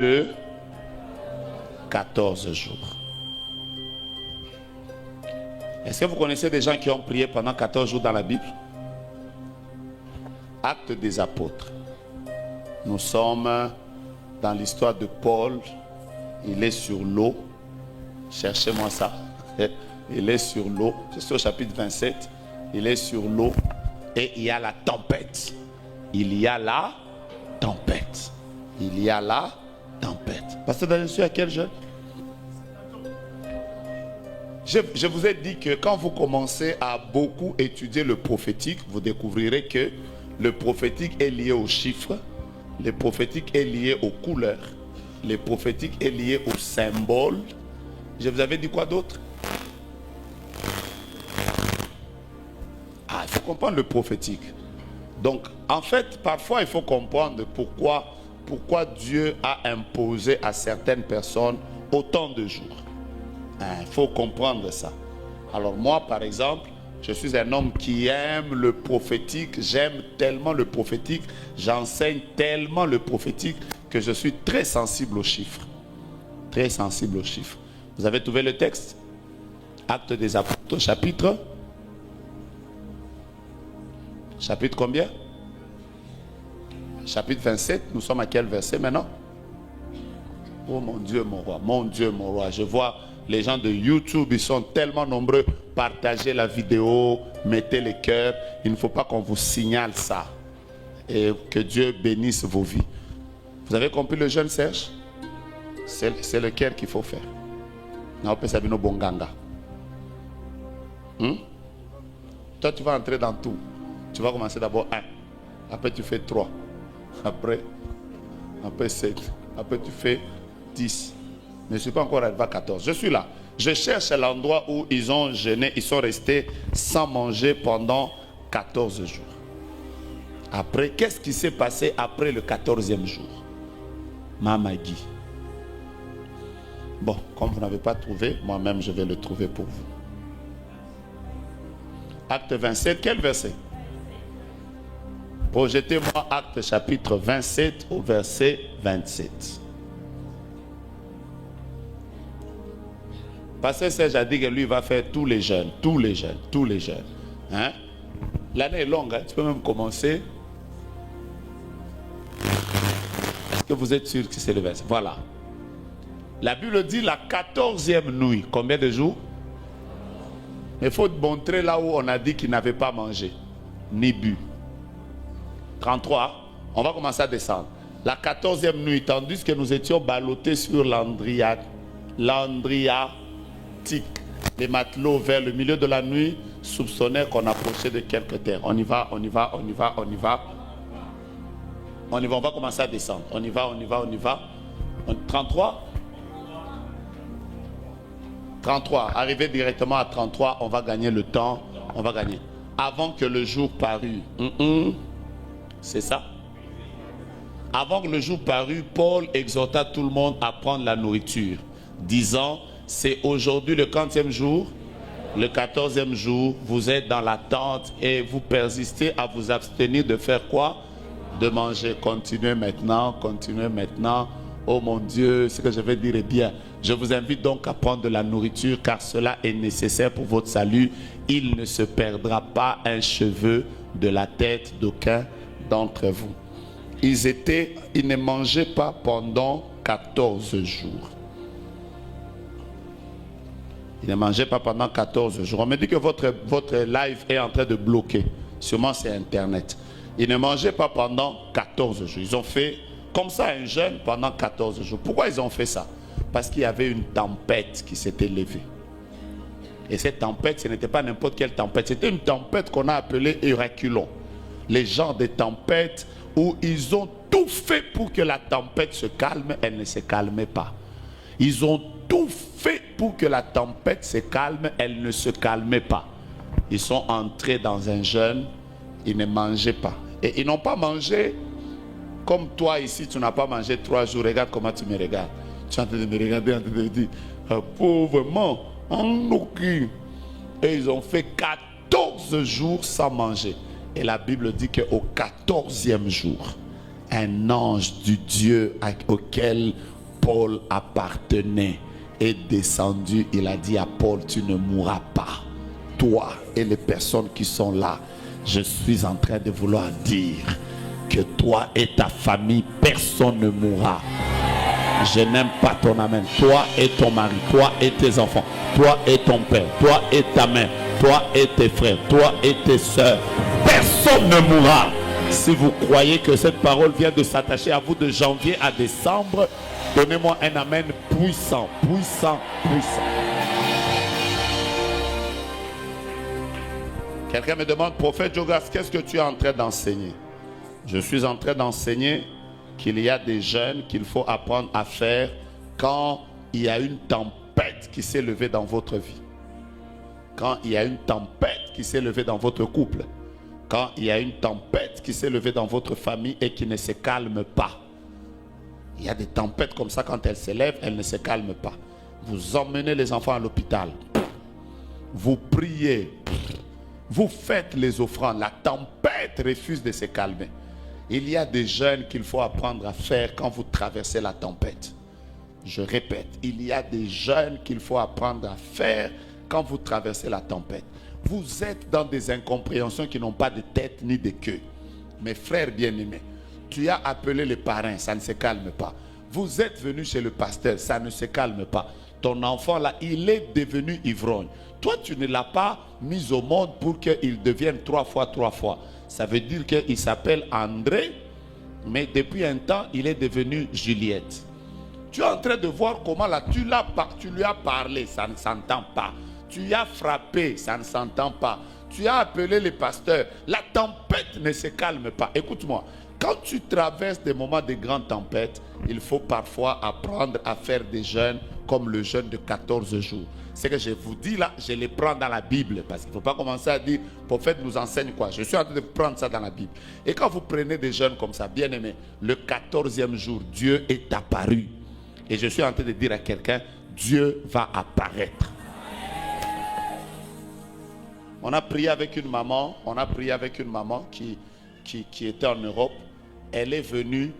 de 14 jours. Est-ce que vous connaissez des gens qui ont prié pendant 14 jours dans la Bible? Actes des apôtres. Nous sommes dans l'histoire de Paul. Il est sur l'eau. Cherchez-moi ça. Il est sur l'eau. C'est au chapitre 27. Il est sur l'eau et il y a la tempête. Il y a la tempête. Il y a la tempête. Pasteur Daniel, à quel jeune? Je vous ai dit que quand vous commencez à beaucoup étudier le prophétique, vous découvrirez que le prophétique est lié aux chiffres, le prophétique est lié aux couleurs, le prophétique est lié aux symboles. Je vous avais dit quoi d'autre? Ah, il faut comprendre le prophétique. Donc, en fait, parfois, il faut comprendre pourquoi Dieu a imposé à certaines personnes autant de jours. Il faut comprendre ça. Alors moi, par exemple, je suis un homme qui aime le prophétique. J'aime tellement le prophétique. J'enseigne tellement le prophétique que je suis très sensible aux chiffres. Très sensible aux chiffres. Vous avez trouvé le texte? Actes des apôtres, chapitre combien? Chapitre 27. Nous sommes à quel verset maintenant? Oh mon Dieu, mon roi. Mon Dieu, mon roi. Je vois les gens de YouTube, ils sont tellement nombreux. Partagez la vidéo, mettez les cœurs. Il ne faut pas qu'on vous signale ça. Et que Dieu bénisse vos vies. Vous avez compris le jeune Serge? C'est le cœur qu'il faut faire. Toi, tu vas entrer dans tout. Tu vas commencer d'abord 1. Après, tu fais 3. Après 7. Après, tu fais 10. Je ne suis pas encore arrivé à 14. Je suis là. Je cherche l'endroit où ils ont jeûné. Ils sont restés sans manger pendant 14 jours. Après, qu'est-ce qui s'est passé après le 14e jour? Mamadi. Bon, comme vous n'avez pas trouvé, moi-même je vais le trouver pour vous. Acte 27, quel verset? Projetez-moi Acte chapitre 27 au verset 27. Pasteur Serge a dit que lui va faire tous les jeunes. Hein? L'année est longue, hein? Tu peux même commencer. Est-ce que vous êtes sûr que c'est le verset? Voilà. La Bible dit la 14e nuit. Combien de jours? Il faut montrer là où on a dit qu'il n'avait pas mangé, ni bu. 33, on va commencer à descendre. La 14e nuit, tandis que nous étions ballottés sur l'Andriatique, les matelots vers le milieu de la nuit soupçonnèrent qu'on approchait de quelque terre. On va commencer à descendre. On y va. 33. 33, arrivé directement à 33, on va gagner le temps, on va gagner. Avant que le jour parût, c'est ça? Avant que le jour parût, Paul exhorta tout le monde à prendre la nourriture, disant, c'est aujourd'hui le 40e jour, le 14e jour, vous êtes dans la tente et vous persistez à vous abstenir de faire quoi? De manger. Continuez maintenant. Oh mon Dieu, ce que je vais dire est bien. Je vous invite donc à prendre de la nourriture car cela est nécessaire pour votre salut. Il ne se perdra pas un cheveu de la tête d'aucun d'entre vous. Ils ne mangeaient pas pendant 14 jours. Ils ne mangeaient pas pendant 14 jours. On me dit que votre live est en train de bloquer. Sûrement c'est Internet. Ils ne mangeaient pas pendant 14 jours. Ils ont fait comme ça un jeûne pendant 14 jours. Pourquoi ils ont fait ça? Parce qu'il y avait une tempête qui s'était levée. Et cette tempête, ce n'était pas n'importe quelle tempête. C'était une tempête qu'on a appelée Huraculon. Les genres de tempêtes où ils ont tout fait pour que la tempête se calme, elle ne se calmait pas. Ils ont tout fait pour que la tempête se calme, elle ne se calmait pas. Ils sont entrés dans un jeûne, ils ne mangeaient pas. Et ils n'ont pas mangé comme toi ici, tu n'as pas mangé 3 jours. Regarde comment tu me regardes. Tu es en train de me regarder, en train de me dire, pauvrement, en aucun. Et ils ont fait 14 jours sans manger. Et la Bible dit qu'au 14e jour, un ange du Dieu auquel Paul appartenait est descendu. Il a dit à Paul, tu ne mourras pas. Toi et les personnes qui sont là, je suis en train de vouloir dire que toi et ta famille, personne ne mourra. Je n'aime pas ton amen. Toi et ton mari, toi et tes enfants, toi et ton père, toi et ta mère, toi et tes frères, toi et tes soeurs, personne ne mourra. Si vous croyez que cette parole vient de s'attacher à vous de janvier à décembre, donnez-moi un amen puissant, puissant, puissant. Quelqu'un me demande, prophète Jogas, qu'est-ce que tu es en train d'enseigner? Je suis en train d'enseigner qu'il y a des jeunes qu'il faut apprendre à faire quand il y a une tempête qui s'est levée dans votre vie. Quand il y a une tempête qui s'est levée dans votre couple. Quand il y a une tempête qui s'est levée dans votre famille et qui ne se calme pas. Il y a des tempêtes comme ça, quand elles s'élèvent, elles ne se calment pas. Vous emmenez les enfants à l'hôpital. Vous priez. Vous faites les offrandes. La tempête refuse de se calmer. Il y a des jeûnes qu'il faut apprendre à faire quand vous traversez la tempête. Je répète, il y a des jeûnes qu'il faut apprendre à faire quand vous traversez la tempête. Vous êtes dans des incompréhensions qui n'ont pas de tête ni de queue. Mes frères bien-aimés, tu as appelé les parrains, ça ne se calme pas. Vous êtes venu chez le pasteur, ça ne se calme pas. Ton enfant là, il est devenu ivrogne. Toi, tu ne l'as pas mis au monde pour qu'il devienne 3 fois. Ça veut dire qu'il s'appelle André, mais depuis un temps, il est devenu Juliette. Tu es en train de voir comment là, tu lui as parlé, ça ne s'entend pas. Tu as frappé, ça ne s'entend pas. Tu as appelé les pasteurs. La tempête ne se calme pas. Écoute-moi, quand tu traverses des moments de grande tempête, il faut parfois apprendre à faire des jeûnes comme le jeûne de 14 jours. Ce que je vous dis là, je les prends dans la Bible. Parce qu'il ne faut pas commencer à dire, prophète nous enseigne quoi. Je suis en train de prendre ça dans la Bible. Et quand vous prenez des jeûnes comme ça, bien aimé, le 14e jour, Dieu est apparu. Et je suis en train de dire à quelqu'un, Dieu va apparaître. On a prié avec une maman, qui était en Europe. Elle est venue,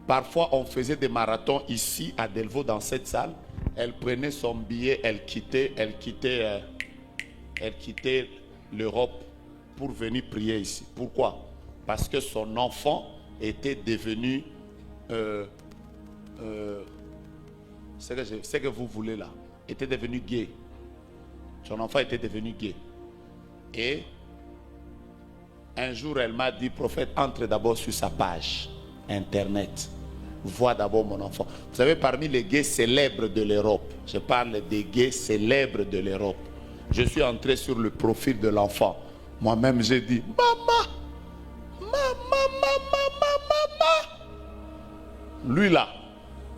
parfois on faisait des marathons ici à Delvaux dans cette salle. Elle prenait son billet, elle quittait l'Europe pour venir prier ici. Pourquoi? Parce que son enfant était devenu, ce que vous voulez là, était devenu gay. Son enfant était devenu gay. Et un jour, elle m'a dit, prophète, entre d'abord sur sa page internet. Vois d'abord mon enfant. Vous savez, parmi les gays célèbres de l'Europe, je parle des gays célèbres de l'Europe. Je suis entré sur le profil de l'enfant. Moi-même, j'ai dit, maman. Lui là,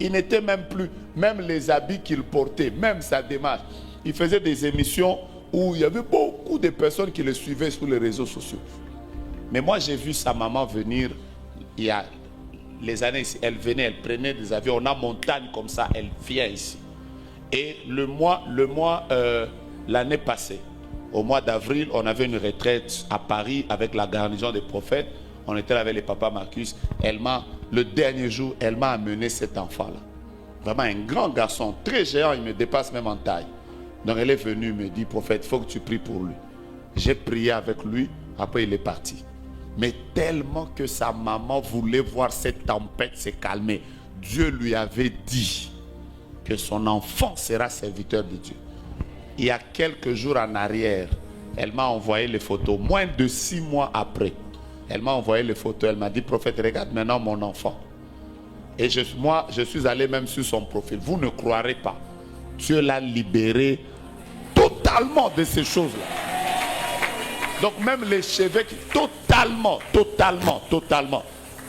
il n'était même plus, même les habits qu'il portait, même sa démarche. Il faisait des émissions où il y avait beaucoup de personnes qui le suivaient sur les réseaux sociaux. Mais moi, j'ai vu sa maman venir il y a les années ici. Elle venait, elle prenait des avions. On a montagne comme ça, elle vient ici. Et l'année passée, au mois d'avril, on avait une retraite à Paris avec la garnison des prophètes. On était là avec les papas Marcus. Le dernier jour, elle m'a amené cet enfant-là. Vraiment un grand garçon, très géant, il me dépasse même en taille. Donc elle est venue, me dit, prophète, il faut que tu pries pour lui. J'ai prié avec lui, après il est parti. Mais tellement que sa maman voulait voir cette tempête se calmer, Dieu lui avait dit que son enfant sera serviteur de Dieu. Il y a quelques jours en arrière, elle m'a envoyé les photos, moins de 6 mois après. Elle m'a envoyé les photos, elle m'a dit, prophète, regarde maintenant mon enfant. Et moi, je suis allé même sur son profil. Vous ne croirez pas. Dieu l'a libéré totalement de ces choses-là. Donc même les cheveux, totalement.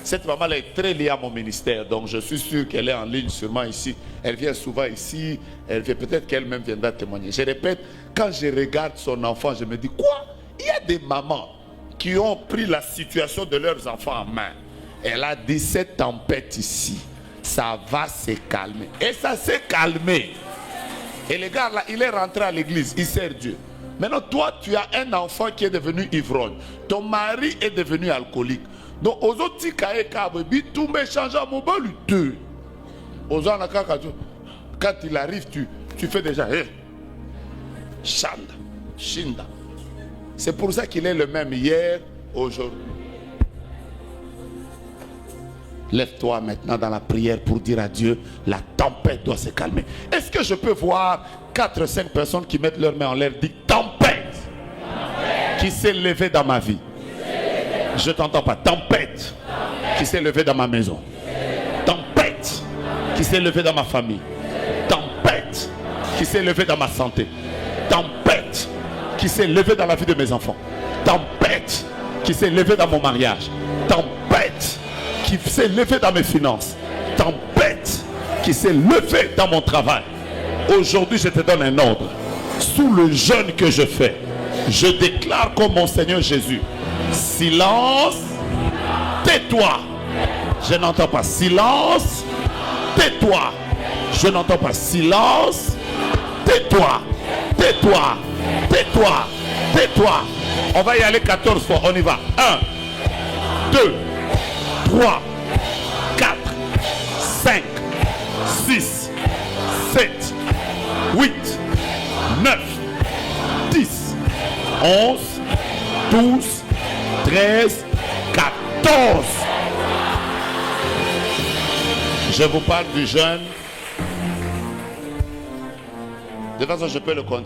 Cette maman-là est très liée à mon ministère. Donc je suis sûr qu'elle est en ligne sûrement ici. Elle vient souvent ici. Elle vient, peut-être qu'elle-même viendra témoigner. Je répète, quand je regarde son enfant, je me dis, quoi? Il y a des mamans qui ont pris la situation de leurs enfants en main. Elle a dit, cette tempête ici, ça va se calmer. Et ça s'est calmé. Et le gars là, il est rentré à l'église, il sert Dieu. Maintenant, toi, tu as un enfant qui est devenu ivrogne. Ton mari est devenu alcoolique. Donc, aux autres, tout m'échange à mon bol, deux. Aux autres, quand il arrive, tu fais déjà, Shanda, Shinda. C'est pour ça qu'il est le même hier, aujourd'hui. Lève-toi maintenant dans la prière pour dire à Dieu, la tempête doit se calmer. Est-ce que je peux voir 4-5 personnes qui mettent leurs mains en l'air, disent tempête, qui s'est levée dans ma vie? Je t'entends pas. Tempête qui s'est levée dans ma maison. Tempête qui s'est levée dans ma famille. Tempête qui s'est levée dans ma santé. Tempête qui s'est levée dans la vie de mes enfants. Tempête qui s'est levée dans mon mariage. Tempête qui s'est levée dans mes finances. Tempête qui s'est levée dans mon travail. Aujourd'hui, je te donne un ordre. Sous le jeûne que je fais, je déclare comme mon Seigneur Jésus. Silence, tais-toi. Je n'entends pas. Silence, tais-toi. Je n'entends pas. Silence, tais-toi. Tais-toi. Tais-toi. Tais-toi. On va y aller 14 fois. On y va. 1, 2, 3, 4, 5, 6, 7, 8, 9, 10, 11, 12, 13, 14. Je vous parle du jeûne. De toute façon, je peux le continuer.